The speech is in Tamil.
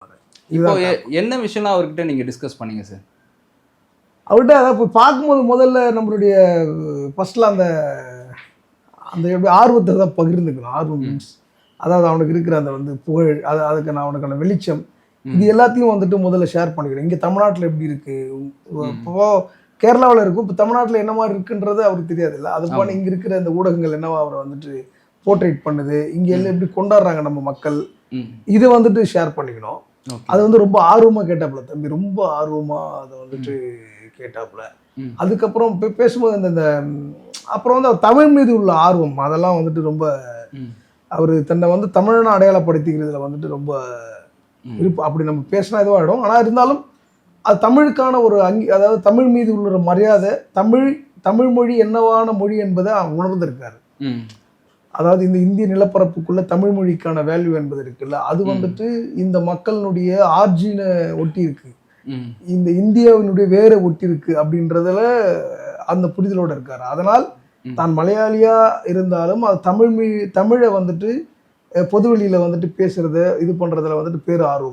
இப்போ இதுதான் என்ன விஷயம்லாம் அவர்கிட்ட நீங்க டிஸ்கஸ் பண்ணீங்க சார்? அவர்கிட்ட அதை இப்போ பார்க்கும்போது முதல்ல நம்மளுடைய ஃபர்ஸ்ட்ல அந்த அந்த எப்படி ஆர்வத்தை தான் பகிர்ந்துக்கணும். ஆர்வம் மீன்ஸ் அதாவது அவனுக்கு இருக்கிற அந்த வந்து புகழ், அதுக்கு நான் அவனுக்கான வெளிச்சம், இது எல்லாத்தையும் வந்துட்டு முதல்ல ஷேர் பண்ணிக்கிறேன். இங்கே தமிழ்நாட்டில் எப்படி இருக்கு, இப்போ கேரளாவில் இருக்கும், இப்போ தமிழ்நாட்டில் என்ன மாதிரி இருக்குன்றது அவருக்கு தெரியாதுல்ல. அது போல இங்கே இருக்கிற அந்த ஊடகங்கள் என்னவா அவரை வந்துட்டு போர்ட்ரேட் பண்ணுது, இங்கே எல்லாம் எப்படி கொண்டாடுறாங்க நம்ம மக்கள், இதை வந்துட்டு ஷேர் பண்ணிக்கணும். அது வந்து ரொம்ப ஆர்வமாக கேட்டாப்புல தம்பி, ரொம்ப ஆர்வமாக அதை வந்துட்டு கேட்டாப்புல. அதுக்கப்புறம் பேசும்போது அந்த அப்புறம் வந்து அவர் தமிழ் மீது உள்ள ஆர்வம் அதெல்லாம் வந்துட்டு ரொம்ப அவர் தன்னை வந்து தமிழனை அடையாளப்படுத்திக்கிறதுல வந்துட்டு ரொம்ப விருப்பம். அப்படி நம்ம பேசினா இதுவாகிடும். ஆனால் இருந்தாலும் அது தமிழுக்கான ஒரு அதாவது தமிழ் மீது உள்ள மரியாதை, தமிழ் மொழி என்னவான மொழி என்பதை உணர்ந்திருக்காரு. அதாவது இந்த இந்திய நிலப்பரப்புக்குள்ள தமிழ் மொழிக்கான வேல்யூ என்பது இருக்குல்ல, அது வந்துட்டு இந்த மக்களினுடைய ஆர்ஜினை ஒட்டி இருக்கு, இந்த இந்தியாவினுடைய வேரை ஒட்டி இருக்கு அப்படின்றதுல அந்த புரிதலோட இருக்காரு. அதனால் தான் மலையாளியா இருந்தாலும் அது தமிழை வந்துட்டு பொதுவெளியில வந்துட்டு பேசுறத இது பண்றதுல வந்துட்டு பேர் ஆர்வம்.